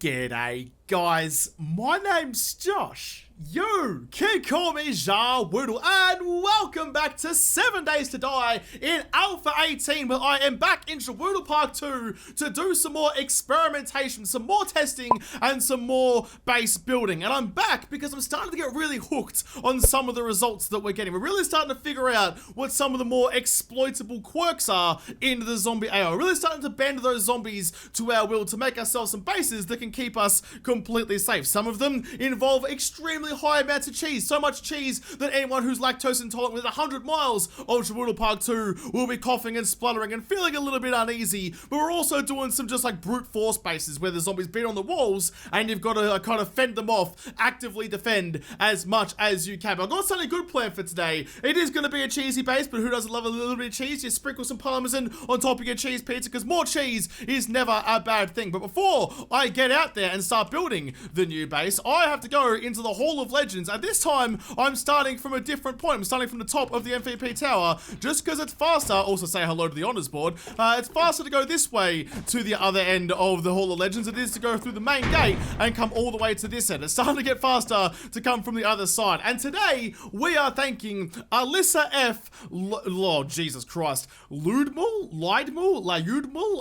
G'day guys, my name's Josh. You can call me JaWoodle, and welcome back to 7 Days to Die in Alpha 18, where I am back in JaWoodle Park 2 to do some more experimentation, some more testing, and some more base building. And I'm back because I'm starting to get really hooked on some of the results that we're getting. We're really starting to figure out what some of the more exploitable quirks are in the zombie AI. We're really starting to bend those zombies to our will to make ourselves some bases that can keep us completely safe. Some of them involve extremely high amounts of cheese, so much cheese that anyone who's lactose intolerant within 100 miles of JaWoodle Park 2 will be coughing and spluttering and feeling a little bit uneasy. But we're also doing some just like brute force bases where the zombies beat on the walls and you've got to kind of fend them off, actively defend as much as you can. But I've got something good planned for today. It is going to be a cheesy base, but who doesn't love a little bit of cheese? You sprinkle some parmesan on top of your cheese pizza because more cheese is never a bad thing. But before I get out there and start building the new base, I have to go into the Hall of Legends, and this time I'm starting from a different point. I'm starting from the top of the MVP tower just because it's faster. Also say hello to the honors board. It's faster to go this way to the other end of the Hall of Legends it is to go through the main gate and come all the way to this end. It's starting to get faster to come from the other side, and today we are thanking Alyssa F. Lord Jesus Christ, Layudmul.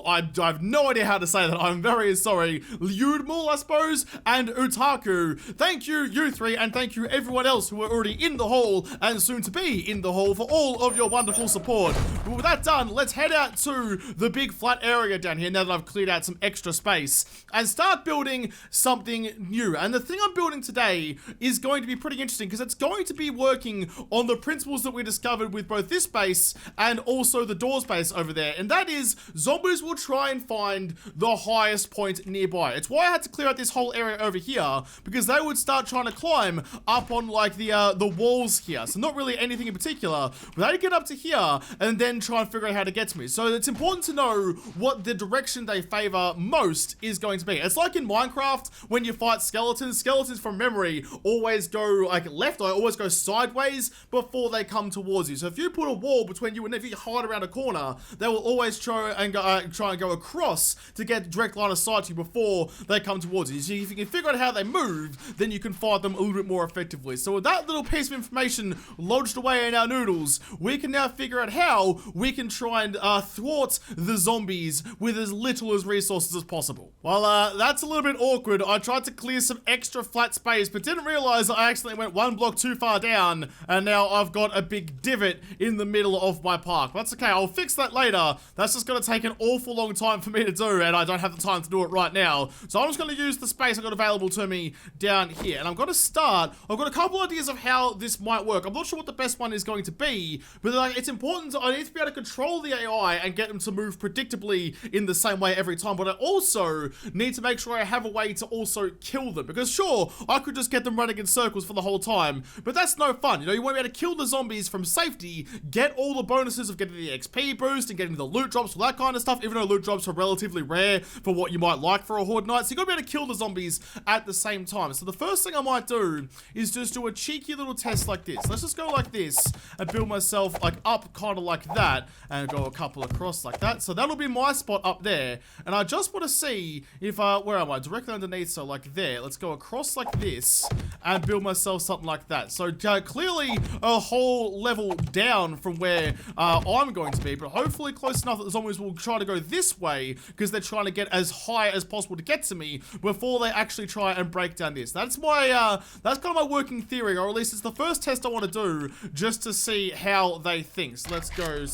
I have no idea how to say that. I'm very sorry. Layudmul, I suppose, and Utaku. Thank you, you three, and thank you everyone else who are already in the hall and soon to be in the hall for all of your wonderful support. But with that done, let's head out to the big flat area down here now that I've cleared out some extra space and start building something new. And the thing I'm building today is going to be pretty interesting because it's going to be working on the principles that we discovered with both this base and also the doors base over there. And that is, zombies will try and find the highest point nearby. It's why I had to clear out this whole area over here, because they would start trying to climb up on like the walls here. So not really anything in particular, but they get up to here and then try and figure out how to get to me. So it's important to know what the direction they favor most is going to be. It's like in Minecraft when you fight skeletons. Skeletons from memory always go like left, or always go sideways before they come towards you. So if you put a wall between you and if you hide around a corner, they will always try and go across to get direct line of sight to you before they come towards you. So if you can figure out how they move, then you can fight them a little bit more effectively. So with that little piece of information lodged away in our noodles, we can now figure out how we can try and thwart the zombies with as little as resources as possible. Well, that's a little bit awkward. I tried to clear some extra flat space, but didn't realize I accidentally went one block too far down, and now I've got a big divot in the middle of my park. That's okay, I'll fix that later. That's just gonna take an awful long time for me to do, and I don't have the time to do it right now. So I'm just gonna use the space I've got available to me down here, and I'm gonna start. I've got a couple ideas of how this might work. I'm not sure what the best one is going to be, but like, it's important. I need to be able to control the AI and get them to move predictably in the same way every time, but I also need to make sure I have a way to also kill them, because sure, I could just get them running in circles for the whole time, but that's no fun. You know, you want to be able to kill the zombies from safety, get all the bonuses of getting the XP boost and getting the loot drops, all that kind of stuff, even though loot drops are relatively rare for what you might like for a horde night. So you got to be able to kill the zombies at the same time. So the first thing I might do is just do a cheeky little test like this. Let's just go like this and build myself like up kind of like that and go a couple across like that. So that'll be my spot up there. And I just want to see if, where am I? Directly underneath, so like there. Let's go across like this and build myself something like that. So clearly a whole level down from where I'm going to be, but hopefully close enough that the zombies will try to go this way because they're trying to get as high as possible to get to me before they actually try and break down this. That's my, that's kind of my working theory, or at least it's the first test I want to do just to see how they think. So let's go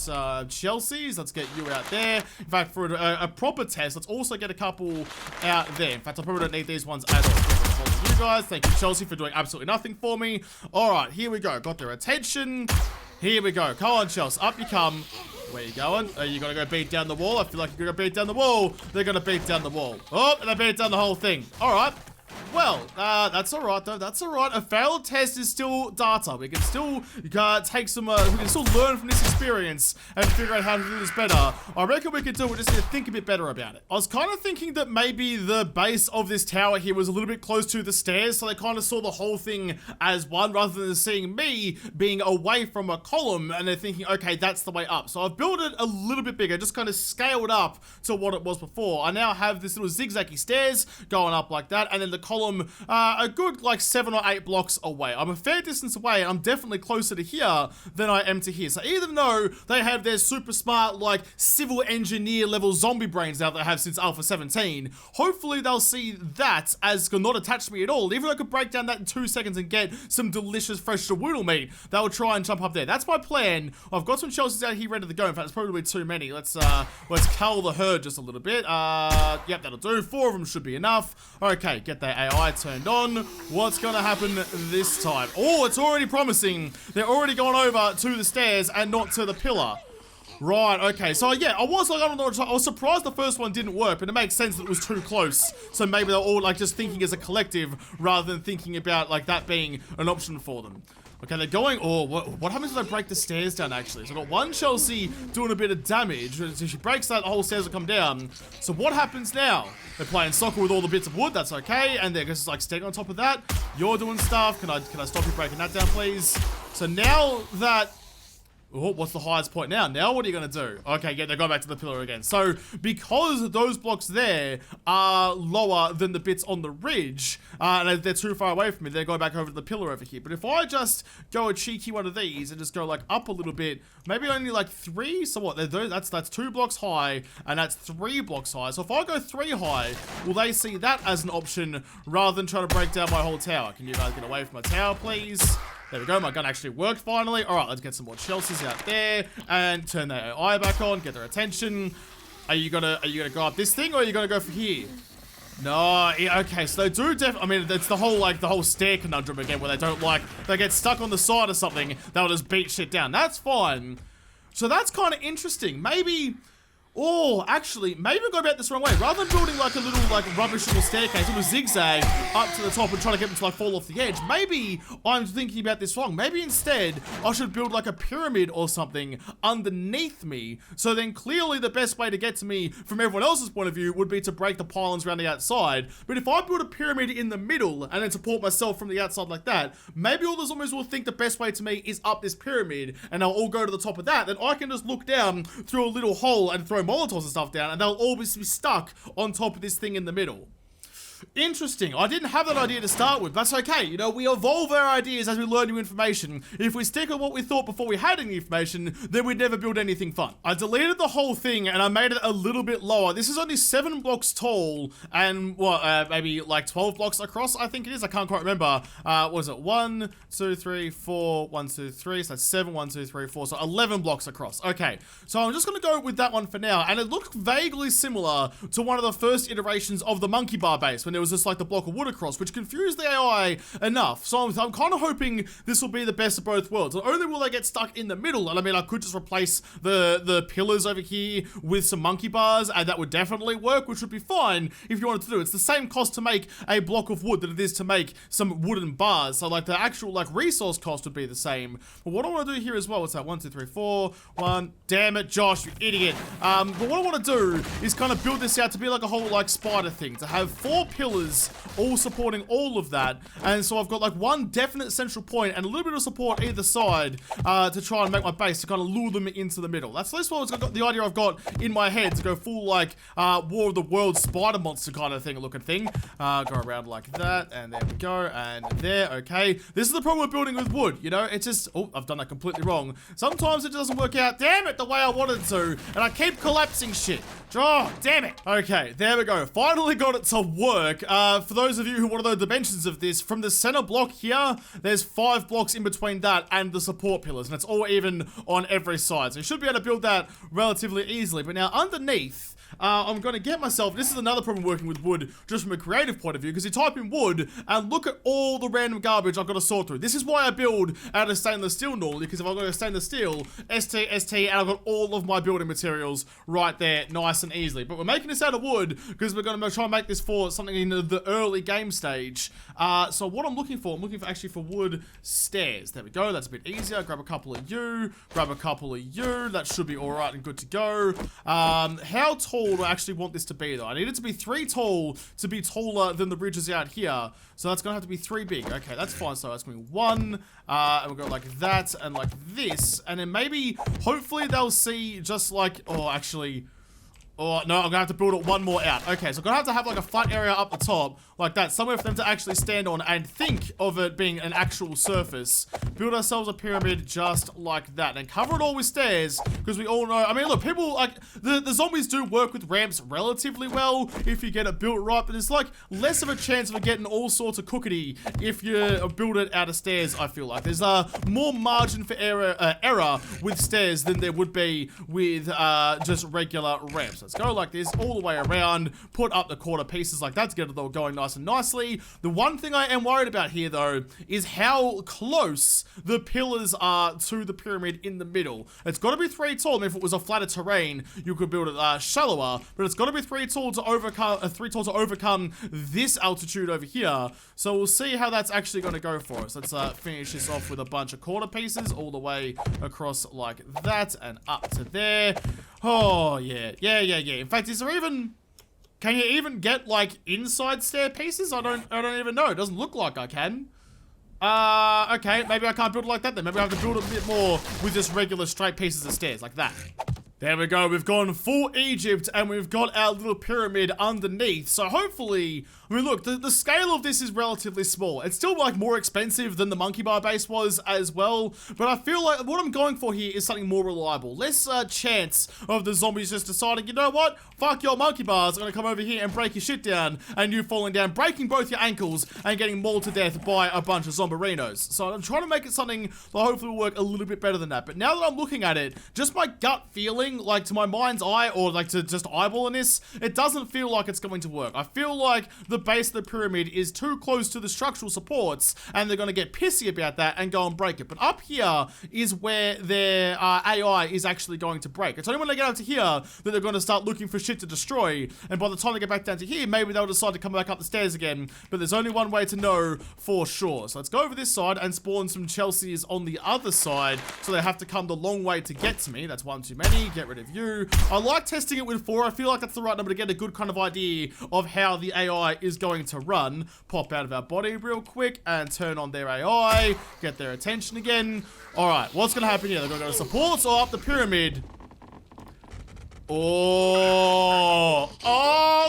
Chelsea's. Let's get you out there. In fact, for a proper test, let's also get a couple out there. In fact, I probably don't need these ones at all. You guys, thank you, Chelsea, for doing absolutely nothing for me. All right, here we go. Got their attention. Here we go. Come on, Chelsea. Up you come. Where you going? Are you gonna go beat down the wall? I feel like you're gonna beat down the wall. They're gonna beat down the wall. Oh, and they beat down the whole thing. All right. Well, that's alright though, that's alright. A failed test is still data. We can still take some, we can still learn from this experience and figure out how to do this better. I reckon we could do it, we just need to think a bit better about it. I was kind of thinking that maybe the base of this tower here was a little bit close to the stairs, so they kind of saw the whole thing as one rather than seeing me being away from a column and they're thinking, okay, that's the way up. So I've built it a little bit bigger, just kind of scaled up to what it was before. I now have this little zigzaggy stairs going up like that, and then the column a good like 7 or 8 blocks away. I'm a fair distance away, and I'm definitely closer to here than I am to here. So even though they have their super smart like civil engineer level zombie brains now that I have since Alpha 17, hopefully they'll see that as not attached to me at all. Even though I could break down that in 2 seconds and get some delicious fresh JaWoodle meat, they'll try and jump up there. That's my plan. I've got some Chelseas out here ready to go. In fact, it's probably too many. Let's cull the herd just a little bit. Yep, that'll do. 4 of them should be enough. Okay, get their AI turned on. What's gonna happen this time? Oh, it's already promising. They're already gone over to the stairs and not to the pillar. Right, okay, so yeah, I was surprised the first one didn't work, but it makes sense that it was too close. So maybe they're all like just thinking as a collective rather than thinking about like that being an option for them. Okay, they're going, oh, what happens if I break the stairs down actually? So I've got one Chelsea doing a bit of damage. So she breaks that, the whole stairs will come down. So what happens now? They're playing soccer with all the bits of wood, that's okay. And they're just like staying on top of that. You're doing stuff. Can I stop you breaking that down, please? So now that... Oh, what's the highest point now? Now what are you going to do? Okay, yeah, they go back to the pillar again. So, because those blocks there are lower than the bits on the ridge, and they're too far away from me, they go back over to the pillar over here. But if I just go a cheeky one of these and just go like up a little bit, maybe only like 3, so what? That's 2 blocks high, and that's 3 blocks high. So if I go 3 high, will they see that as an option rather than trying to break down my whole tower? Can you guys get away from my tower, please? There we go, my gun actually worked finally. Alright, let's get some more Chelseas out there and turn their AI back on, get their attention. Are you gonna go up this thing or are you gonna go for here? No, okay, so they do I mean, it's the whole stair conundrum again where they get stuck on the side of something, they'll just beat shit down. That's fine. So that's kind of interesting. Maybe... Oh, actually, maybe I go about this the wrong way. Rather than building like a little like rubbish little staircase, a little zigzag up to the top and trying to get them to like fall off the edge, maybe I'm thinking about this wrong. Maybe instead I should build like a pyramid or something underneath me. So then clearly the best way to get to me from everyone else's point of view would be to break the pylons around the outside. But if I build a pyramid in the middle and then support myself from the outside like that, maybe all the zombies will think the best way to me is up this pyramid and they'll all go to the top of that. Then I can just look down through a little hole and throw Molotovs and stuff down, and they'll always be stuck on top of this thing in the middle. Interesting. I didn't have that idea to start with. That's okay. You know, we evolve our ideas as we learn new information. If we stick with what we thought before we had any information, then we'd never build anything fun. I deleted the whole thing and I made it a little bit lower. This is only 7 blocks tall and what, maybe like 12 blocks across, I think it is. I can't quite remember. What was it? 1, 2, 3, 4, 1, 2, 3. So that's 7, 1, 2, 3, 4. So 11 blocks across. Okay. So I'm just going to go with that one for now. And it looks vaguely similar to one of the first iterations of the monkey bar base when there was just like the block of wood across, which confused the AI enough. So I'm kind of hoping this will be the best of both worlds. Not only will they get stuck in the middle, and I mean I could just replace the pillars over here with some monkey bars, and that would definitely work, which would be fine if you wanted to do it. It's the same cost to make a block of wood that it is to make some wooden bars. So like the actual like resource cost would be the same. But what I want to do here as well, what's that? 1, 2, 3, 4, 1. Damn it, Josh, you idiot. But what I want to do is kind of build this out to be like a whole like spider thing, to have 4 pillars all supporting all of that, and so I've got like one definite central point and a little bit of support either side to try and make my base to kind of lure them into the middle. That's what the idea I've got in my head, to go full like War of the Worlds spider monster kind of thing looking thing. Go around like that, and there we go, and there. Okay, this is the problem with building with wood, you know, it's just, oh, I've done that completely wrong. Sometimes it doesn't work out, damn it, the way I wanted to, and I keep collapsing shit. Oh, damn it. Okay, there we go. Finally got it to work. For those of you who want to know the dimensions of this, from the center block here, there's 5 blocks in between that and the support pillars, and it's all even on every side. So you should be able to build that relatively easily. But now underneath, I'm going to get myself, this is another problem working with wood, just from a creative point of view, because you type in wood, and look at all the random garbage I've got to sort through. This is why I build out of stainless steel normally, because if I've got a stainless steel, ST, and I've got all of my building materials right there, nice and easily. But we're making this out of wood, because we're going to try and make this for something in the early game stage. So what I'm looking for actually for wood stairs. There we go, that's a bit easier. Grab a couple of you, grab a couple of you, that should be alright and good to go. How tall do I actually want this to be though? I need it to be 3 tall to be taller than the ridges out here. So that's gonna have to be 3 big. Okay, that's fine. So that's gonna be 1, and we'll go like that and like this. And then maybe, hopefully they'll see just like, oh, actually, oh, no, I'm gonna have to build it 1 more out. Okay, so I'm gonna have like a flat area up the top, like that, somewhere for them to actually stand on and think of it being an actual surface. Build ourselves a pyramid just like that, and cover it all with stairs, because we all know, I mean, look, people, like, the zombies do work with ramps relatively well if you get it built right, but it's like less of a chance of getting all sorts of cookity if you build it out of stairs, I feel like. There's more margin for error with stairs than there would be with just regular ramps. Let's go like this all the way around, put up the quarter pieces like that to get it all going nice and nicely. The one thing I am worried about here though is how close the pillars are to the pyramid in the middle. It's got to be 3 tall. I mean, if it was a flatter terrain, you could build it shallower, but it's got to be 3 tall to overcome this altitude over here. So we'll see how that's actually going to go for us. Let's finish this off with a bunch of quarter pieces all the way across like that and up to there. Oh yeah. In fact, is there even, can you even get like inside stair pieces? I don't even know. It doesn't look like I can. Okay, maybe I can't build it like that then. Maybe I have to build it a bit more with just regular straight pieces of stairs like that. There we go, we've gone full Egypt and we've got our little pyramid underneath. So hopefully, I mean look, the scale of this is relatively small. It's still like more expensive than the monkey bar base was as well. But I feel like what I'm going for here is something more reliable. Less chance of the zombies just deciding, you know what? Fuck your monkey bars, I'm gonna come over here and break your shit down. And you falling down, breaking both your ankles and getting mauled to death by a bunch of zombarinos. So I'm trying to make it something that hopefully will work a little bit better than that. But now that I'm looking at it, just my gut feeling, like to my mind's eye or like to just eyeballing this, it doesn't feel like it's going to work. I feel like the base of the pyramid is too close to the structural supports and they're going to get pissy about that and go and break it. But up here is where their AI is actually going to break. It's only when they get up to here that they're going to start looking for shit to destroy, and by the time they get back down to here, maybe they'll decide to come back up the stairs again, but there's only one way to know for sure. So let's go over this side and spawn some Chelseas on the other side, so they have to come the long way to get to me. That's 1 too many. Get rid of you. I like testing it with 4. I feel like that's the right number to get a good kind of idea of how the AI is going to run. Pop out of our body real quick and turn on their AI. Get their attention again. Alright, what's going to happen here? They're going to go to supports or up the pyramid. Oh,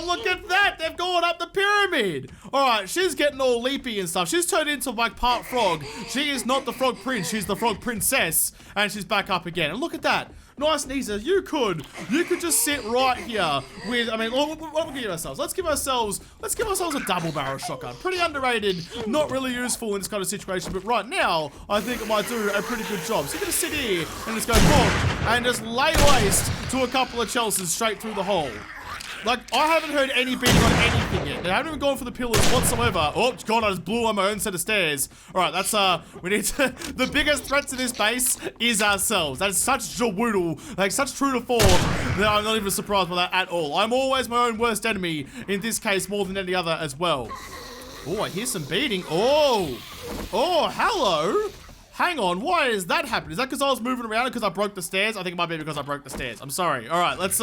look at that. They've gone up the pyramid. All right, she's getting all leapy and stuff. She's turned into like part frog. She is not the frog prince. She's the frog princess. And she's back up again. And look at that. Nice and easy. You could just sit right here with, I mean, what we'll give ourselves? Let's give ourselves a double barrel shotgun. Pretty underrated, not really useful in this kind of situation, but right now, I think it might do a pretty good job. So you're gonna sit here and just go boom, and just lay waste to a couple of Chelseas straight through the hole. Like, I haven't heard any beating on anything yet. They haven't even gone for the pillars whatsoever. Oh, God, I just blew on my own set of stairs. All right, that's, we need to, the biggest threat to this base is ourselves. That is such JaWoodle, like, such true to form that I'm not even surprised by that at all. I'm always my own worst enemy, in this case, more than any other as well. Oh, I hear some beating. Oh, hello. Hang on, why is that happening? Is that because I was moving around because I broke the stairs? I think it might be because I broke the stairs. I'm sorry. All right, let's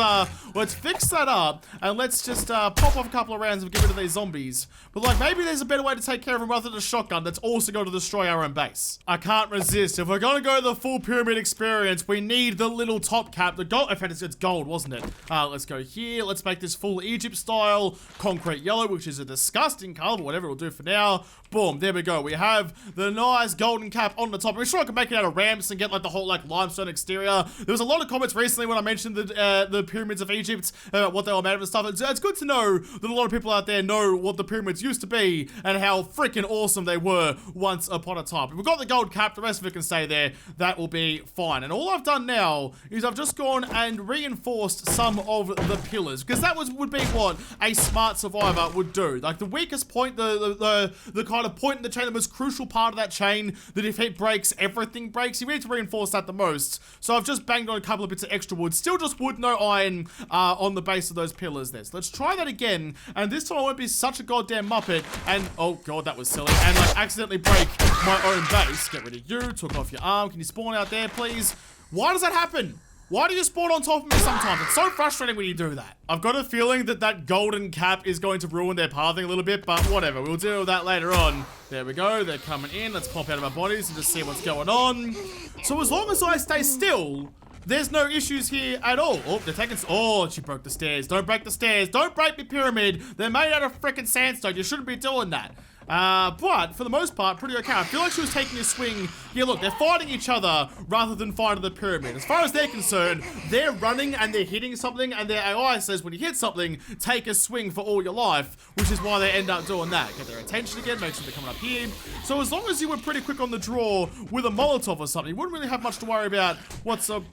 fix that up and let's just pop off a couple of rounds and get rid of these zombies. But like, maybe there's a better way to take care of them rather than a shotgun that's also going to destroy our own base. I can't resist. If we're going to go the full pyramid experience, we need the little top cap. The gold, in fact, it's gold, wasn't it? Let's go here. Let's make this full Egypt style concrete yellow, which is a disgusting color, but whatever it'll do for now. Boom, there we go. We have the nice golden cap on the top top. I'm sure I can make it out of ramps and get like the whole like limestone exterior. There was a lot of comments recently when I mentioned the pyramids of Egypt, what they were made of and stuff. It's good to know that a lot of people out there know what the pyramids used to be and how freaking awesome they were once upon a time. If we've got the gold cap, the rest of it can stay there. That will be fine. And all I've done now is I've just gone and reinforced some of the pillars, because that would be what a smart survivor would do. Like the weakest point, the kind of point in the chain, the most crucial part of that chain, that if it breaks, everything breaks. You need to reinforce that the most. So I've just banged on a couple of bits of extra wood. Still just wood, no iron on the base of those pillars there. So let's try that again. And this time I won't be such a goddamn muppet. And, oh god, that was silly. And like accidentally break my own base. Get rid of you. Took off your arm. Can you spawn out there, please? Why does that happen? Why do you spawn on top of me sometimes? It's so frustrating when you do that. I've got a feeling that that golden cap is going to ruin their pathing a little bit, but whatever. We'll deal with that later on. There we go. They're coming in. Let's pop out of our bodies and just see what's going on. So as long as I stay still, there's no issues here at all. Oh, they're taking... Oh, she broke the stairs. Don't break the stairs. Don't break the pyramid. They're made out of freaking sandstone. You shouldn't be doing that. But for the most part, pretty okay. I feel like she was taking a swing. Yeah, look, they're fighting each other rather than fighting the pyramid. As far as they're concerned, they're running and they're hitting something, and their AI says when you hit something, take a swing for all your life, which is why they end up doing that. Get their attention again, make sure they're coming up here. So as long as you were pretty quick on the draw with a Molotov or something, you wouldn't really have much to worry about whatsoever.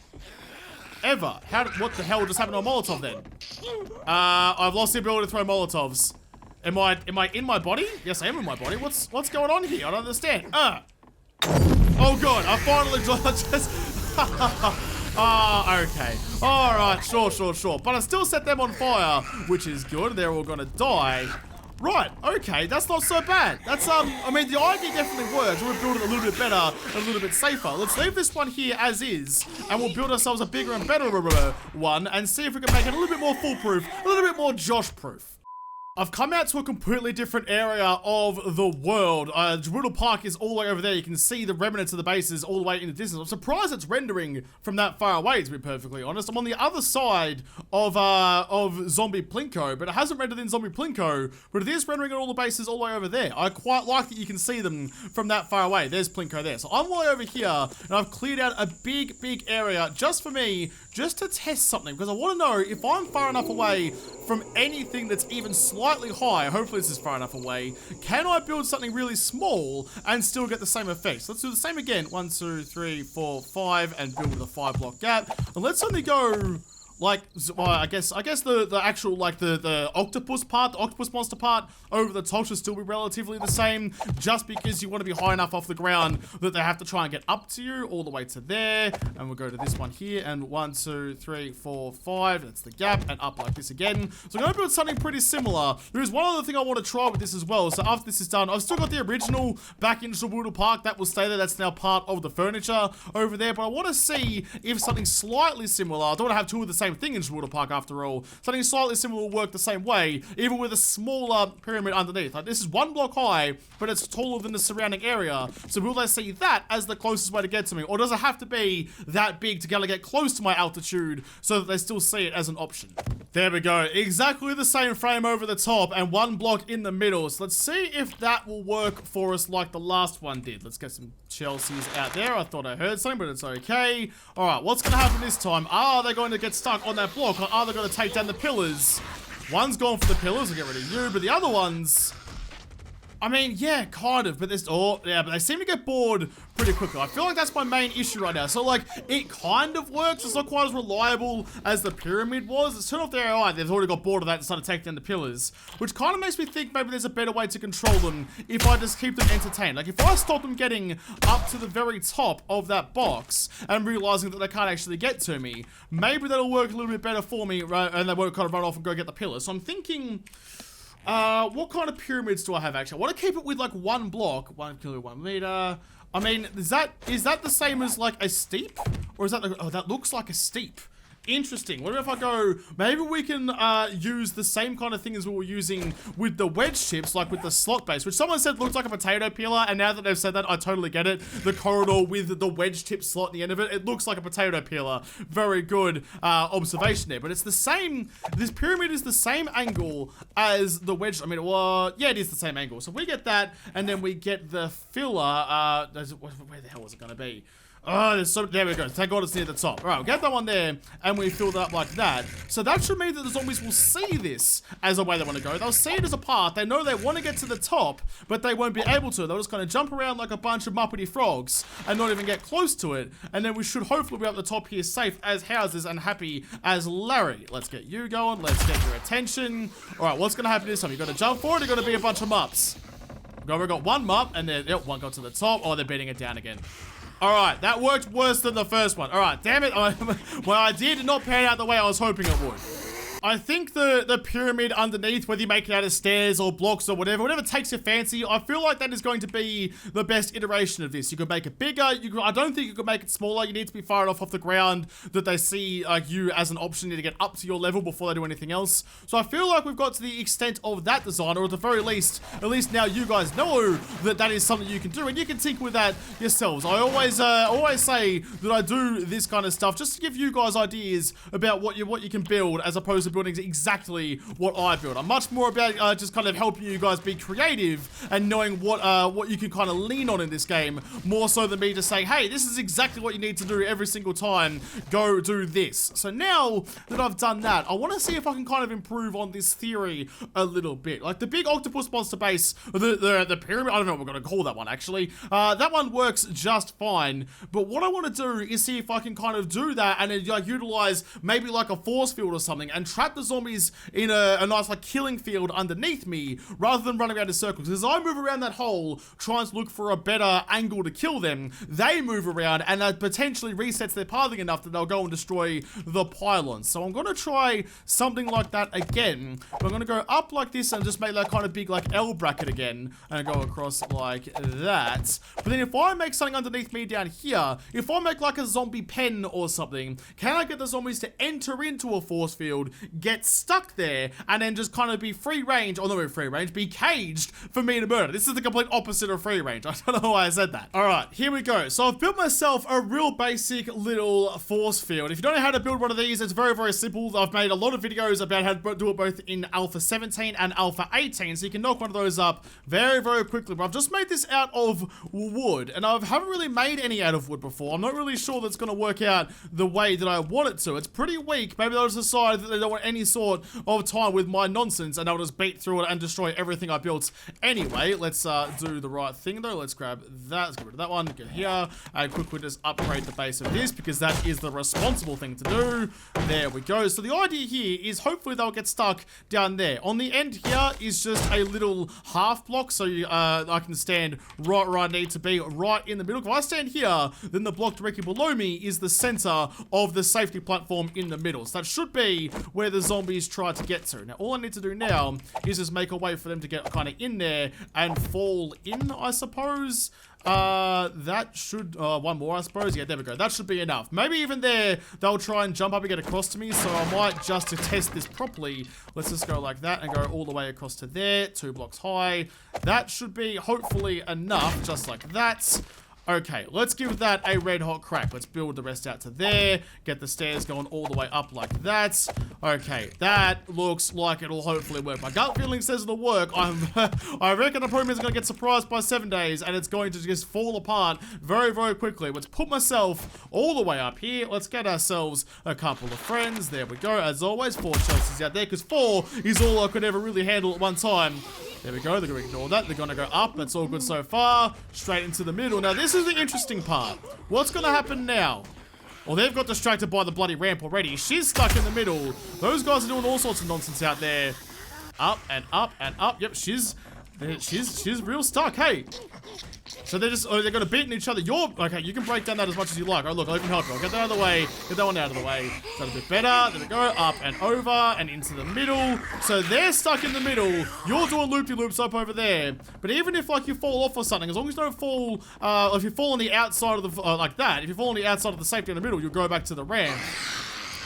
What the hell just happened to a Molotov then? I've lost the ability to throw Molotovs. Am I in my body? Yes, I am in my body. What's going on here? I don't understand. Oh god, I finally just okay. Alright, sure. But I still set them on fire, which is good. They're all gonna die. Right, okay, that's not so bad. That's, I mean, the idea definitely works. We'll build it a little bit better, a little bit safer. Let's leave this one here as is, and we'll build ourselves a bigger and better one, and see if we can make it a little bit more foolproof, a little bit more Josh-proof. I've come out to a completely different area of the world. JaWoodle Park is all the way over there. You can see the remnants of the bases all the way in the distance. I'm surprised it's rendering from that far away, to be perfectly honest. I'm on the other side of Zombie Plinko, but it hasn't rendered in Zombie Plinko, but it is rendering all the bases all the way over there. I quite like that you can see them from that far away. There's Plinko there. So I'm all the way over here, and I've cleared out a big area just for me, just to test something, because I want to know if I'm far enough away from anything that's even slightly high. Hopefully this is far enough away. Can I build something really small and still get the same effects? Let's do the same again. 1, 2, 3, 4, 5, and build with a 5-block gap. And let's only go like, well, I guess the actual, like, the octopus part, the octopus monster part over the top should still be relatively the same, just because you want to be high enough off the ground that they have to try and get up to you, all the way to there. And we'll go to this one here, and 1, 2, 3, 4, 5, that's the gap, and up like this again. So I'm going to build something pretty similar. There is one other thing I want to try with this as well. So after this is done, I've still got the original back in JaWoodle Park, that will stay there. That's now part of the furniture over there, but I want to see if something slightly similar, I don't want to have two of the same thing in JaWoodle Park after all. Something slightly similar will work the same way, even with a smaller pyramid underneath. Like, this is 1 block high, but it's taller than the surrounding area. So will they see that as the closest way to get to me? Or does it have to be that big to get close to my altitude so that they still see it as an option? There we go. Exactly the same frame over the top and 1 block in the middle. So let's see if that will work for us like the last one did. Let's get some Chelsea's out there. I thought I heard something, but it's okay. Alright, what's going to happen this time? Are they going to get stuck on that block, or are they going to take down the pillars? One's gone for the pillars, I'll get rid of you, but the other ones, I mean, yeah, kind of, but there's, oh, yeah, but they seem to get bored pretty quickly. I feel like that's my main issue right now. So, like, it kind of works. It's not quite as reliable as the pyramid was. It's turned off their AI. They've already got bored of that and started taking down the pillars, which kind of makes me think maybe there's a better way to control them if I just keep them entertained. Like, if I stop them getting up to the very top of that box and realizing that they can't actually get to me, maybe that'll work a little bit better for me, right? And they won't kind of run off and go get the pillars. So I'm thinking, what kind of pyramids do I have actually? I want to keep it with like 1 block, 1 kilo, 1 meter. I mean, is that the same as like a steep? Or is that, oh, that looks like a steep. Interesting. What if I go, maybe we can use the same kind of thing as we were using with the wedge chips, like with the slot base, which someone said looks like a potato peeler, and now that they've said that, I totally get it. The corridor with the wedge tip slot at the end of it, it looks like a potato peeler. Very good observation there, but it's the same, this pyramid is the same angle as the wedge, I mean, well, yeah, it is the same angle. So if we get that, and then we get the filler, where the hell was it going to be? Oh, there we go. Thank God it's near the top. All right, we'll get that one there, and we fill that up like that. So that should mean that the zombies will see this as a way they want to go. They'll see it as a path. They know they want to get to the top, but they won't be able to. They'll just kind of jump around like a bunch of muppety frogs and not even get close to it. And then we should hopefully be up the top here safe as houses and happy as Larry. Let's get you going. Let's get your attention. All right, what's going to happen this time? You've got to jump forward. You've got to be a bunch of mups. We've got one mup, and then, yep, one got to the top. Oh, they're beating it down again. Alright, that worked worse than the first one. Alright, damn it. My idea did not pan out the way I was hoping it would. I think the pyramid underneath, whether you make it out of stairs or blocks or whatever takes your fancy, I feel like that is going to be the best iteration of this. You could make it bigger. I don't think you could make it smaller. You need to be far enough off the ground that they see you as an option to get up to your level before they do anything else. So I feel like we've got to the extent of that design, or at the very least, at least now you guys know that that is something you can do, and you can tinker with that yourselves. I always say that I do this kind of stuff just to give you guys ideas about what you can build, as opposed to building exactly what I build. I'm much more about just kind of helping you guys be creative and knowing what you can kind of lean on in this game, more so than me just saying, hey, this is exactly what you need to do every single time. Go do this. So now that I've done that, I want to see if I can kind of improve on this theory a little bit. Like the big octopus monster base, the pyramid, I don't know what we're going to call that one actually. That one works just fine. But what I want to do is see if I can kind of do that and then like utilize maybe like a force field or something and trap the zombies in a nice like killing field underneath me rather than running around in circles. As I move around that hole trying to look for a better angle to kill them, they move around and that potentially resets their pathing enough that they'll go and destroy the pylons. So I'm going to try something like that again. I'm going to go up like this and just make that kind of big like L bracket again and go across like that. But then if I make something underneath me down here, if I make like a zombie pen or something, can I get the zombies to enter into a force field, get stuck there, and then just kind of be free range, or not free range, be caged for me to murder? This is the complete opposite of free range. I don't know why I said that. Alright, here we go. So I've built myself a real basic little force field. If you don't know how to build one of these, it's very, very simple. I've made a lot of videos about how to do it both in Alpha 17 and Alpha 18, so you can knock one of those up very, very quickly. But I've just made this out of wood, and I haven't really made any out of wood before. I'm not really sure that's going to work out the way that I want it to. It's pretty weak. Maybe they'll just decide that they don't want any sort of time with my nonsense, and I'll just beat through it and destroy everything I built anyway. Let's do the right thing though. Let's grab that. Let's get rid of that one. Get here and quickly just upgrade the base of this, because that is the responsible thing to do. There we go. So the idea here is hopefully they'll get stuck down there. On the end here is just a little half block, so I can stand right where I need to be, right in the middle. If I stand here, then the block directly below me is the center of the safety platform in the middle. So that should be where the zombies try to get to. Now, all I need to do now is just make a way for them to get kind of in there and fall in, I suppose. That should, one more, I suppose. Yeah, there we go. That should be enough. Maybe even there, they'll try and jump up and get across to me, so I might just to test this properly. Let's just go like that and go all the way across to there, 2 blocks high. That should be hopefully enough, just like that. Okay, let's give that a red hot crack. Let's build the rest out to there. Get the stairs going all the way up like that. Okay, that looks like it'll hopefully work. My gut feeling says it'll work. I reckon the pyramid is going to get surprised by 7 days, and it's going to just fall apart very, very quickly. Let's put myself all the way up here. Let's get ourselves a couple of friends. There we go. As always, 4 Chelseas out there, because 4 is all I could ever really handle at one time. There we go. They're going to ignore that. They're going to go up. That's all good so far. Straight into the middle. Now, this is the interesting part. What's going to happen now? Well, they've got distracted by the bloody ramp already. She's stuck in the middle. Those guys are doing all sorts of nonsense out there. Up and up and up. Yep, she's real stuck. Hey. So they're going to beat each other. Okay, you can break down that as much as you like. Oh, look, I can help you. I'll get that out of the way. Get that one out of the way. Is that a bit better? There we go. Up and over and into the middle. So they're stuck in the middle. You're doing loopy-loops up over there. But even if, like, you fall off or something, as long as you don't fall, if you fall on the outside of the, like that, if you fall on the outside of the safety in the middle, you'll go back to the ramp.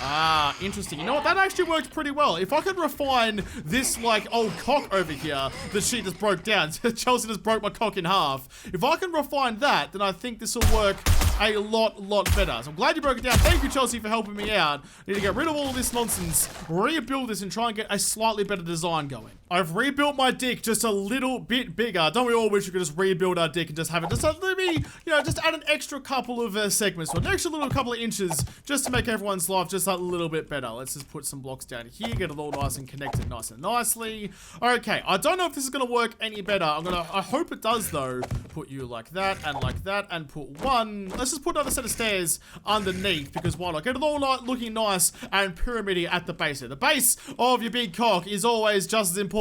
Ah, interesting. You know what? That actually worked pretty well. If I could refine this, like, old cock over here that she just broke down. Chelsea just broke my cock in half. If I can refine that, then I think this will work a lot better. So I'm glad you broke it down. Thank you, Chelsea, for helping me out. I need to get rid of all this nonsense, rebuild this, and try and get a slightly better design going. I've rebuilt my dick just a little bit bigger. Don't we all wish we could just rebuild our dick and just have it just maybe, you know, just add an extra couple of segments, or an extra little couple of inches, just to make everyone's life just a little bit better. Let's just put some blocks down here, get it all nice and connected nice and nicely. Okay, I don't know if this is gonna work any better. I hope it does though. Put you like that, and put one. Let's just put another set of stairs underneath, because why not? Get it all looking nice and pyramidal at the base here. The base of your big cock is always just as important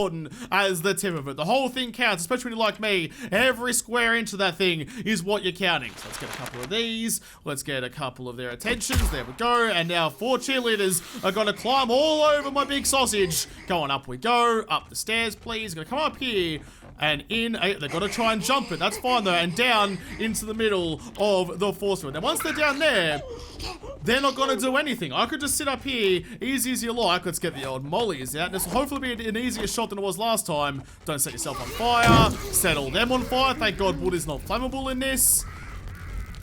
as the tip of it. The whole thing counts, especially when you're like me. Every square inch of that thing is what you're counting. So let's get a couple of these. Let's get a couple of their attentions. There we go. And now 4 cheerleaders are going to climb all over my big sausage. Going up we go. Up the stairs, please. Going to come up here and in. They've got to try and jump it. That's fine though. And down into the middle of the force field. Now once they're down there, they're not going to do anything. I could just sit up here, easy as you like. Let's get the old mollies out. This will hopefully be an easier shot than it was last time. Don't set yourself on fire. Set all them on fire. Thank God wood is not flammable in this.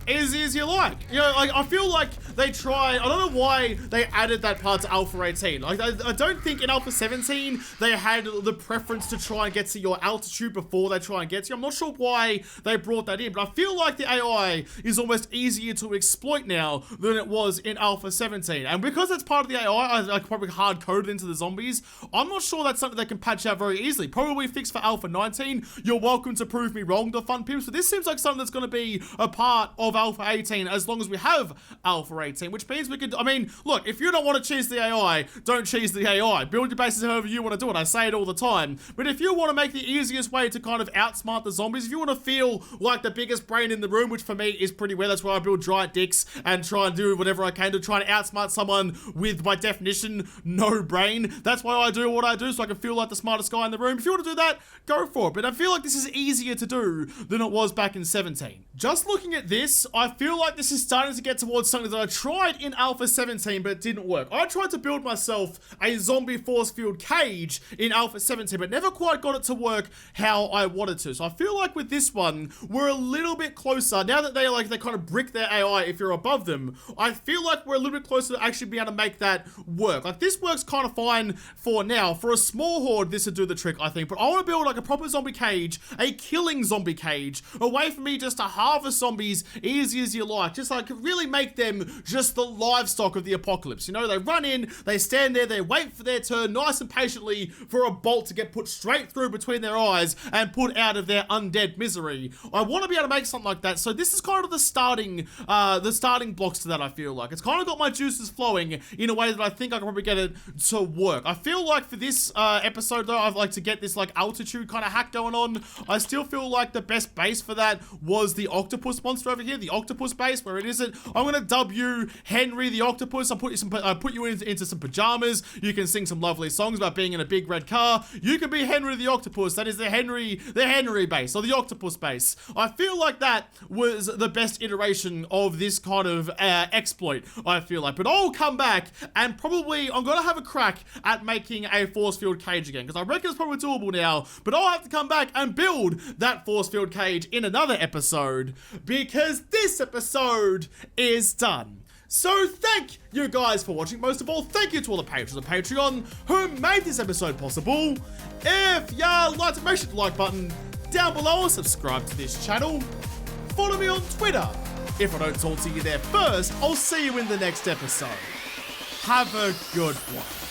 Easy as you like. You know, like, I feel like they tried, I don't know why they added that part to Alpha 18. Like, I don't think in Alpha 17, they had the preference to try and get to your altitude before they try and get to you. I'm not sure why they brought that in, but I feel like the AI is almost easier to exploit now than it was in Alpha 17. And because that's part of the AI, like probably hard-coded into the zombies, I'm not sure that's something they can patch out very easily. Probably fixed for Alpha 19. You're welcome to prove me wrong, the fun pimps, but this seems like something that's going to be a part of Alpha 18 as long as we have Alpha 18, which means we could, I mean, look, if you don't want to cheese the AI, don't cheese the AI. Build your bases however you want to do it. I say it all the time. But if you want to make the easiest way to kind of outsmart the zombies, if you want to feel like the biggest brain in the room, which for me is pretty rare, that's why I build giant dicks and try and do whatever I can to try and outsmart someone with, by definition, no brain. That's why I do what I do, so I can feel like the smartest guy in the room. If you want to do that, go for it. But I feel like this is easier to do than it was back in 17. Just looking at this, I feel like this is starting to get towards something that I tried in Alpha 17, but it didn't work. I tried to build myself a zombie force field cage in Alpha 17, but never quite got it to work how I wanted to. So I feel like with this one, we're a little bit closer. Now that they kind of brick their AI if you're above them, I feel like we're a little bit closer to actually being able to make that work. Like, this works kind of fine for now. For a small horde, this would do the trick, I think. But I want to build like a proper zombie cage, a killing zombie cage, a way for me just to harvest zombies easy as you like. Just like really make them just the livestock of the apocalypse. You know, they run in, they stand there, they wait for their turn nice and patiently for a bolt to get put straight through between their eyes and put out of their undead misery. I want to be able to make something like that. So this is kind of the starting blocks to that, I feel like. It's kind of got my juices flowing in a way that I think I can probably get it to work. I feel like for this episode though, I'd like to get this like altitude kind of hack going on. I still feel like the best base for that was the octopus monster over here, the octopus base, where it isn't. I'm gonna dub you Henry the Octopus. I'll put you into some pajamas. You can sing some lovely songs about being in a big red car. You can be Henry the Octopus. That is the Henry base, or the octopus base. I feel like that was the best iteration of this kind of exploit, I feel like. But I'll come back and probably, I'm gonna have a crack at making a force field cage again, because I reckon it's probably doable now, but I'll have to come back and build that force field cage in another episode, because this episode is done. So thank you guys for watching. Most of all, thank you to all the patrons of Patreon who made this episode possible. If you liked it, make sure to like button down below and subscribe to this channel. Follow me on Twitter. If I don't talk to you there first, I'll see you in the next episode. Have a good one.